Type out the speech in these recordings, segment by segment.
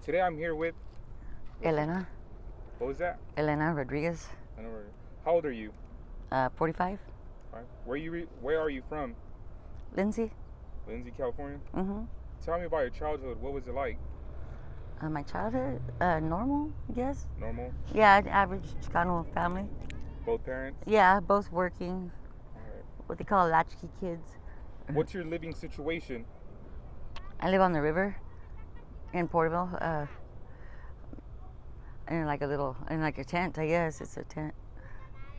Today I'm here with Elena. what was that? Elena Rodriguez. I don't know. How old are you? 45. Right. Where are you from? Lindsay. Lindsay, California. Mm-hmm. Tell me about your childhood. What was it like? My childhood, normal, I guess. Normal? Yeah, an average Chicano family. Both parents? Yeah, both working. All right. What they call latchkey kids. What's your living situation? I live on the river in Porterville. In like a tent, I guess. It's a tent.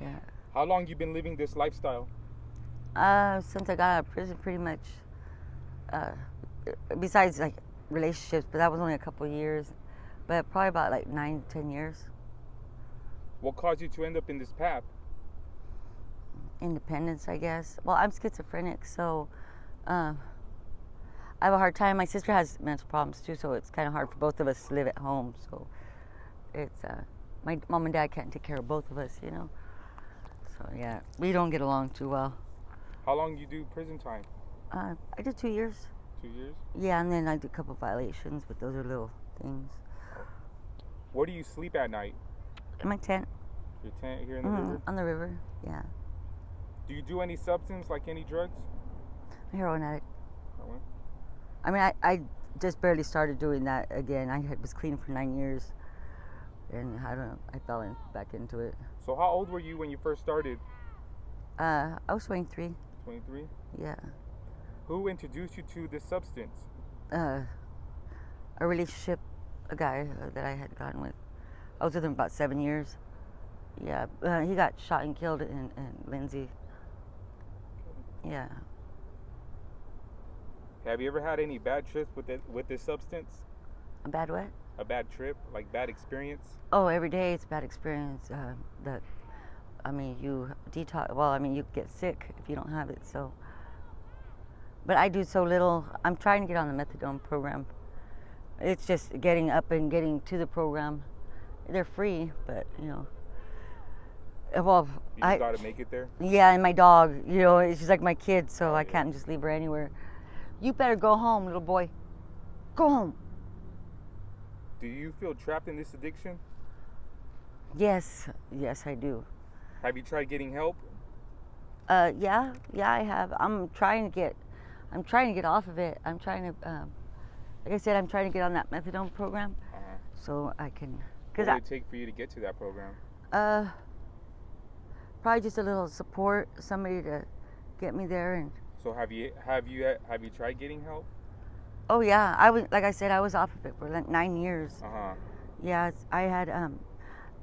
Yeah. How long you been living this lifestyle? Since I got out of prison, pretty much. Besides like relationships, but that was only a couple of years. But probably about like 9-10 years. What caused you to end up in this path? Independence, I guess. Well, I'm schizophrenic, so I have a hard time. My sister has mental problems too, so it's kind of hard for both of us to live at home. So it's my mom and dad can't take care of both of us, you know. So yeah, we don't get along too well. How long you do prison time? I did 2 years. 2 years? Yeah, and then I did a couple violations, but those are little things. Where do you sleep at night? In my tent. Your tent here in the river? On the river, yeah. Do you do any substance, like any drugs? Heroin addict. Heroin? I mean, I just barely started doing that again. Was clean for 9 years, and I don't know, I fell back into it. So how old were you when you first started? I was 23. 23? Yeah. Who introduced you to this substance? A relationship, a guy that I had gotten with. I was with him about 7 years. Yeah, he got shot and killed in Lindsay. Yeah. Have you ever had any bad trips with this substance? A bad what? A bad trip, like bad experience? Oh, every day it's a bad experience. You detox. Well, you get sick if you don't have it. So, but I do so little. I'm trying to get on the methadone program. It's just getting up and getting to the program. They're free, but you know. Well, you just gotta make it there. Yeah, and my dog. You know, she's like my kid, so I can't just leave her anywhere. You better go home, little boy. Go home. Do you feel trapped in this addiction? Yes, I do. Have you tried getting help? Yeah, I have. I'm trying to get off of it. I'm trying to, like I said, I'm trying to get on that methadone program, so I can. What would it take for you to get to that program? Probably just a little support, somebody to get me there. And so have you tried getting help? Oh yeah, like I said, I was off of it for like 9 years. Yeah,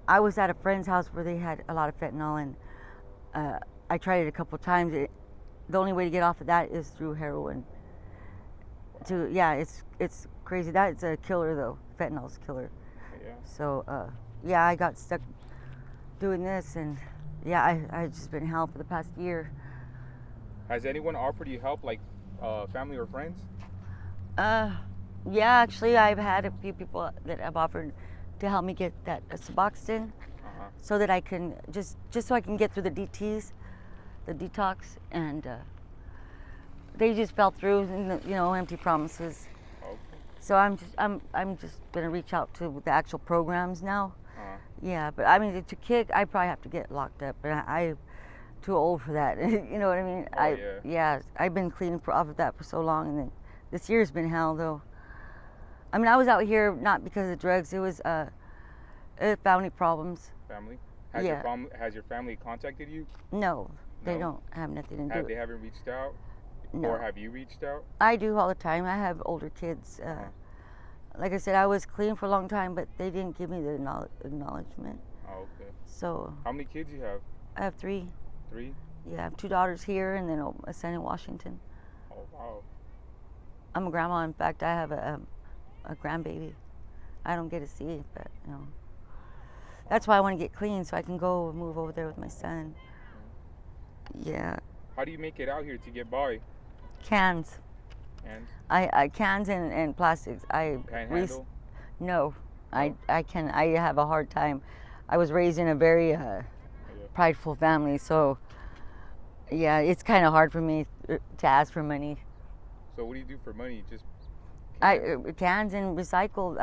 I was at a friend's house where they had a lot of fentanyl, and I tried it a couple times. The only way to get off of that is through heroin. It's crazy. That's a killer though. Fentanyl's a killer. Yeah. So I got stuck doing this, and I've just been hell for the past year. Has anyone offered you help, like family or friends? Yeah, actually, I've had a few people that have offered to help me get that Suboxone, so that I can just so I can get through the DTs, the detox, and they just fell through, and empty promises. Okay. So I'm just gonna reach out to the actual programs now. Yeah, but to kick, I probably have to get locked up, but I'm too old for that. You know what I mean? I've been clean off of that for so long, and then this year's been hell though. I was out here not because of drugs. It was family problems. Family? Has your family contacted you? No, they don't have nothing to do. They haven't reached out? No. Or have you reached out? I do all the time. I have older kids. Like I said, I was clean for a long time, but they didn't give me the acknowledgement. Oh, okay. So. How many kids you have? I have 3. 3? Yeah, I have 2 daughters here, and then a son in Washington. Oh, wow. I'm a grandma. In fact, I have a grandbaby. I don't get to see it, but that's why I want to get clean, so I can go move over there with my son. Yeah. How do you make it out here to get by? Cans. Cans? I cans and plastics. Panhandle? No, I have a hard time. I was raised in a very prideful family, so yeah, it's kind of hard for me to ask for money. So what do you do for money? Just cans and recycled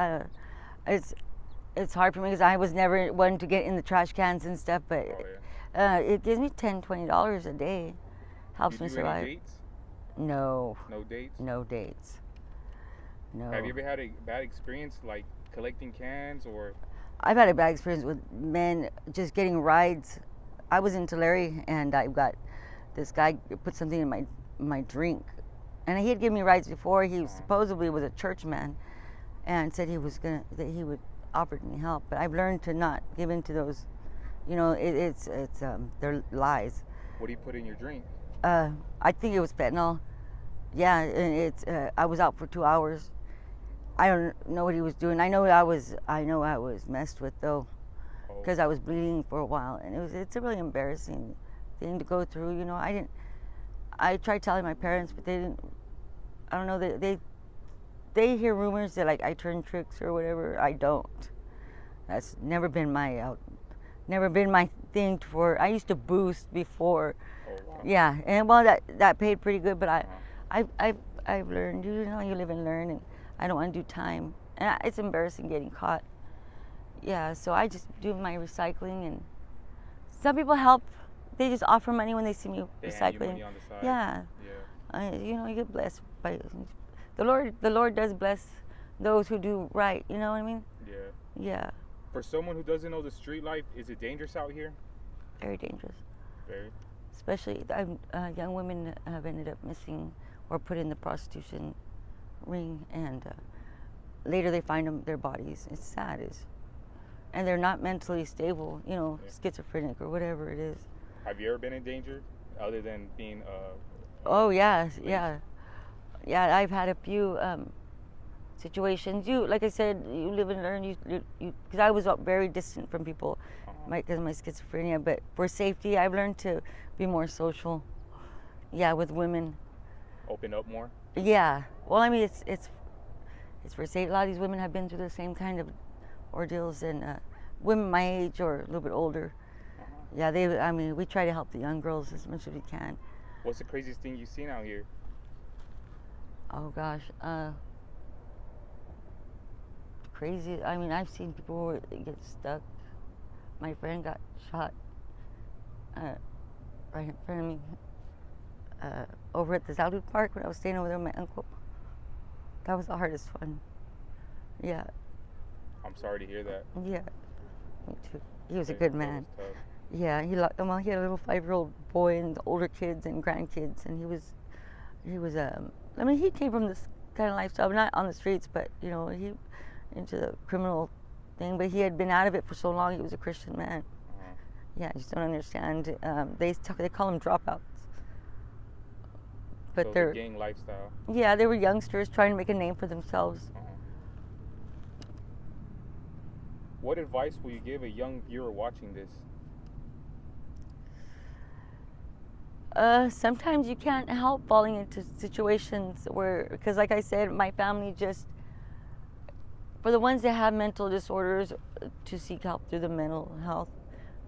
it's hard for me because I was never one to get in the trash cans and stuff, but Oh yeah. it gives me $10-20 a day. Helps You me do survive. any dates? No, No dates? no dates. No. Have you ever had a bad experience like collecting cans or? I've had a bad experience with men just getting rides. I was in Tulare and I got this guy put something in my drink, and he had given me rides before. He supposedly was a church man, and said that he would offer me help. But I've learned to not give in to those. You know, they're lies. What do you put in your drink? I think it was fentanyl. Yeah, and I was out for 2 hours. I don't know what he was doing. I know I was messed with though, Oh, because I was bleeding for a while, and it's a really embarrassing thing to go through. You know, I tried telling my parents, but they didn't. I don't know. They hear rumors that like I turn tricks or whatever. I don't. That's never been my thing. I used to boost before. oh wow. Yeah, and well, that paid pretty good, but Uh-huh. I've learned. You know, you live and learn, and I don't want to do time, and it's embarrassing getting caught. Yeah, so I just do my recycling, and some people help. They just offer money when they see me They recycling. hand you money on the side. Yeah, Yeah. you know, you get blessed by the Lord. The Lord does bless those who do right. You know what I mean? Yeah. Yeah, For someone who doesn't know the street life, is it dangerous out here? very dangerous. Very. Especially young women have ended up missing or put in the prostitution ring, and later they find their bodies. It's sad, and they're not mentally stable. You know, Yeah. schizophrenic or whatever it is. Have you ever been in danger, other than being Oh yeah, Police. yeah. I've had a few situations. Like I said, you live and learn. You because I was very distant from people, because of my schizophrenia. But for safety, I've learned to be more social. Yeah, with women. open up more? Yeah. Well, I mean, it's for safety. A lot of these women have been through the same kind of ordeals, and women my age or a little bit older. Yeah, I mean, we try to help the young girls as much as we can. What's the craziest thing you've seen out here? Oh gosh, crazy. I mean, I've seen people who get stuck. My friend got shot right in front of me over at the Salud Park when I was staying over there with my uncle. That was the hardest one. Yeah, I'm sorry to hear that. yeah, me too. He was a That- good that man. was tough. Yeah, he had a little 5-year-old boy and older kids and grandkids, and he was I mean, he came from this kind of lifestyle, not on the streets, but you know, he into the criminal thing. But he had been out of it for so long. He was a Christian man. Uh-huh. Yeah, I just don't understand. They call them dropouts, but So they're the gang lifestyle. yeah, they were youngsters trying to make a name for themselves. Uh-huh. What advice will you give a young viewer watching this? Sometimes you can't help falling into situations because like I said, my family for the ones that have mental disorders, to seek help through the mental health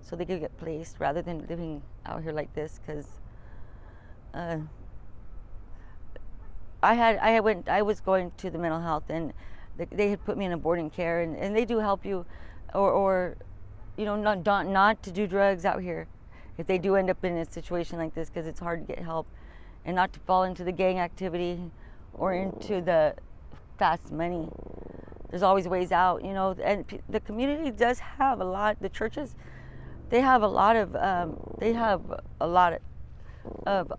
so they could get placed rather than living out here like this, because I was going to the mental health, and they had put me in a boarding care, and they do help you, or you know, not to do drugs out here if they do end up in a situation like this, because it's hard to get help, and not to fall into the gang activity or into the fast money. There's always ways out, you know, and the community does have a lot. The churches, they have a lot of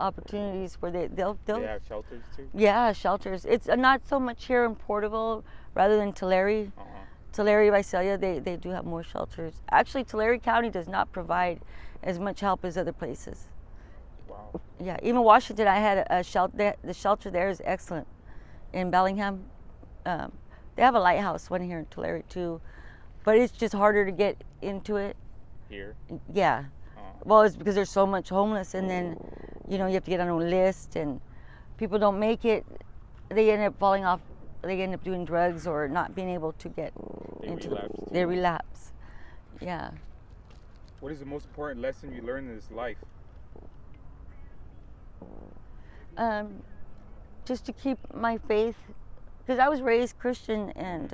opportunities where they'll They have shelters too? yeah, shelters. It's not so much here in Porterville rather than Tulare. Uh-huh. Tulare, Visalia, they do have more shelters. Actually, Tulare County does not provide as much help as other places. Wow. Yeah, even Washington, I had a shelter. The shelter there is excellent. In Bellingham, they have a lighthouse one here in Tulare too, but it's just harder to get into it. Here? Yeah. Uh-huh. Well, it's because there's so much homeless, and then, you know, you have to get on a list, and people don't make it. They end up falling off. They end up doing drugs or not being able to get into relapse. They relapse. Yeah. What is the most important lesson you learned in this life? Just to keep my faith, because I was raised Christian, and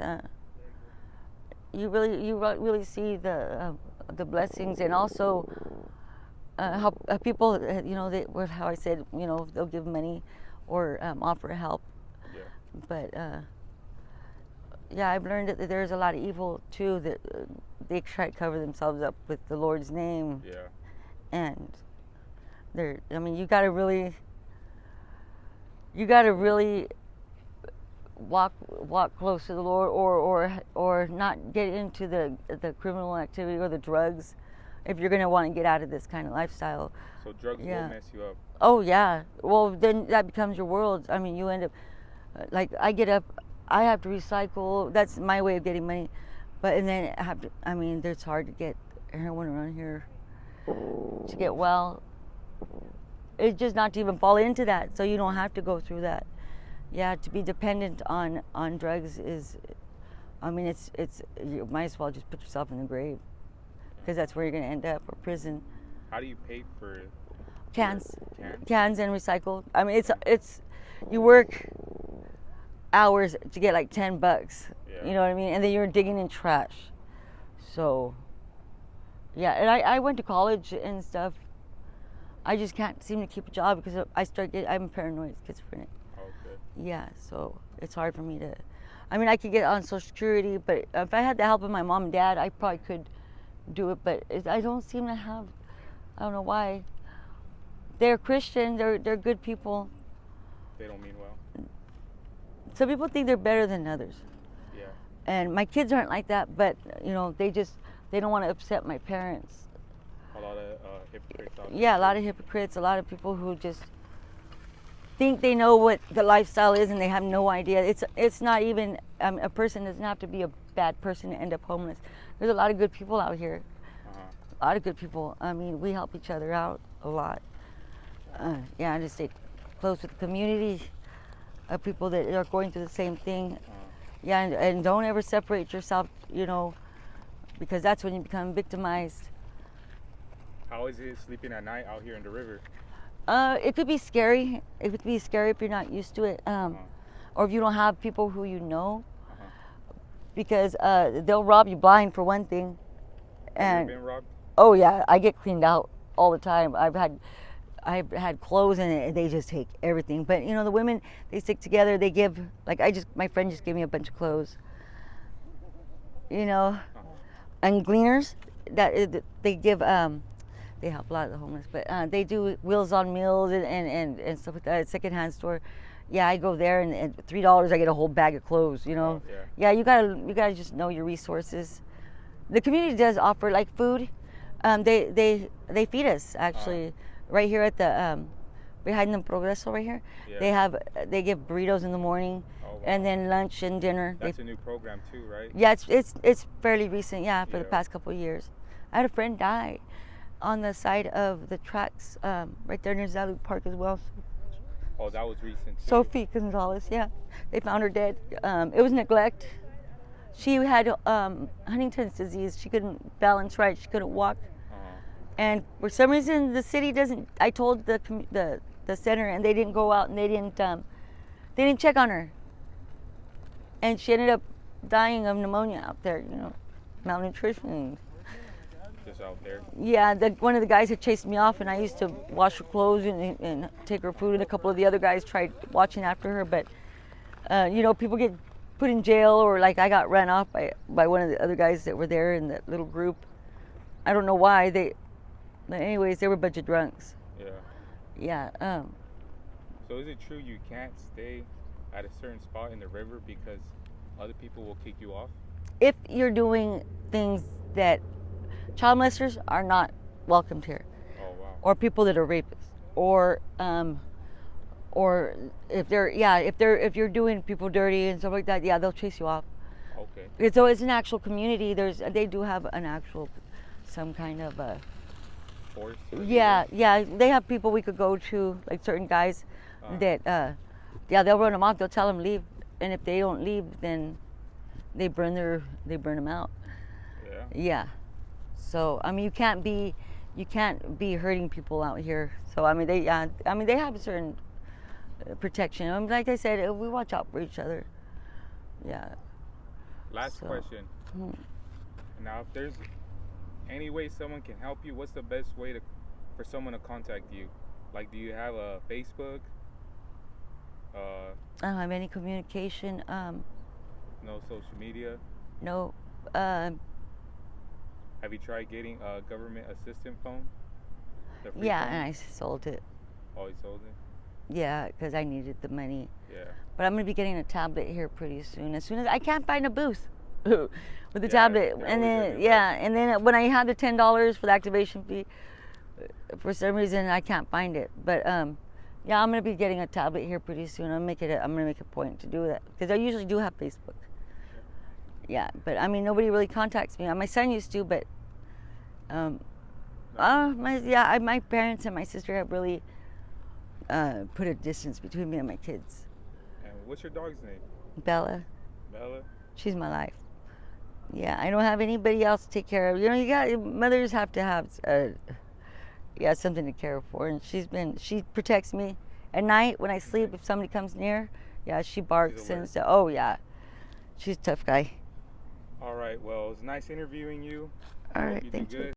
really see the blessings, and also how people, how I said, they'll give money or offer help. Yeah. But yeah, I've learned that there's a lot of evil too, that they try to cover themselves up with the Lord's name. Yeah. And you gotta really walk close to the Lord, or not get into the criminal activity or the drugs, if you're gonna want to get out of this kind of lifestyle. So drugs will mess you up. Oh yeah. Well, then that becomes your world. I mean, you end up like, I have to recycle. That's my way of getting money. And then it's hard to get heroin around here to get well. It's just not to even fall into that, so you don't have to go through that. Yeah, to be dependent on drugs is, it's you might as well just put yourself in the grave, because that's where you're going to end up, or prison. How do you pay for cans and recycle? It's you work hours to get like $10. Yeah. You know what I mean? And then you're digging in trash. So yeah, and I went to college and stuff. I just can't seem to keep a job because I'm paranoid schizophrenic. Okay. Yeah, so it's hard for me to. I could get on Social Security, but if I had the help of my mom and dad, I probably could do it. But I don't seem to have. I don't know why. They're Christian. They're good people. They don't mean well. Some people think they're better than others. Yeah. And my kids aren't like that, but they don't want to upset my parents. A lot of hypocrites out there. Yeah, a lot of hypocrites, a lot of people who just think they know what the lifestyle is, and they have no idea. It's not even, a person doesn't have to be a bad person to end up homeless. There's a lot of good people out here. A lot of good people. We help each other out a lot. I just stay close with the community of people that are going through the same thing. Yeah, and don't ever separate yourself, because that's when you become victimized. How is it sleeping at night out here in the river? It could be scary. It could be scary if you're not used to it, or if you don't have people who you know, because they'll rob you blind, for one thing. Have you been robbed? Oh yeah, I get cleaned out all the time. I've had clothes, and they just take everything. But the women, they stick together. They give, my friend just gave me a bunch of clothes. And gleaners, that they give. They help a lot of the homeless, but they do Wheels on Meals and stuff like that. Secondhand store. Yeah, I go there, and $3 I get a whole bag of clothes. Yeah. Yeah, you gotta just know your resources. The community does offer food. They feed us actually right here at the behind the Progreso right here. Yeah. They give burritos in the morning, and then lunch and dinner. That's a new program too, right? Yeah, it's fairly recent. Yeah, for the past couple of years. I had a friend die on the side of the tracks right there near Zaluk Park as well. Oh, that was recent too. Sophie Gonzalez, yeah. They found her dead. It was neglect. She had Huntington's disease. She couldn't balance right. She couldn't walk. And for some reason, the city doesn't. I told the center, and they didn't go out, and they didn't check on her. And she ended up dying of pneumonia out there. Malnutrition. Just out there. Yeah, one of the guys had chased me off, and I used to wash her clothes and take her food, and a couple of the other guys tried watching after her, but people get put in jail, or I got run off by one of the other guys that were there in that little group. I don't know why but anyways, they were a bunch of drunks. Yeah. Yeah. So is it true you can't stay at a certain spot in the river because other people will kick you off? If you're doing things that child molesters are not welcomed here. Oh wow. Or people that are rapists, or if you're doing people dirty and stuff like that, yeah, they'll chase you off. Okay. So it's an actual community. They do have an actual some kind of force. Yeah, they have people we could go to, like certain guys that they'll run them off. They'll tell them leave, and if they don't leave, then they burn them out. Yeah. Yeah. So you can't be hurting people out here. So they have a certain protection. Like I said, we watch out for each other. Yeah. Last question. Now, if there's any way someone can help you, what's the best way for someone to contact you? Like, do you have a Facebook? I don't have any communication. No social media? No. Have you tried getting a government assistant phone? Yeah, phone? and I sold it. Oh, you sold it? Yeah, because I needed the money. Yeah. But I'm going to be getting a tablet here pretty soon. As soon as I can't find a booth with the tablet. And then, and then when I had the $10 for the activation fee, for some reason I can't find it. But yeah, I'm going to be getting a tablet here pretty soon. I'm going to make a point to do that because I usually do have Facebook. Yeah, but I mean, nobody really contacts me. My son used to, but my parents and my sister have really put a distance between me and my kids. And what's your dog's name? Bella. Bella? She's my life. Yeah, I don't have anybody else to take care of. You know, mothers have to have something to care for, and she protects me at night when I sleep. If somebody comes near, she barks and stuff. Oh yeah, she's a tough guy. All right, well, it was nice interviewing you. All right, thank you.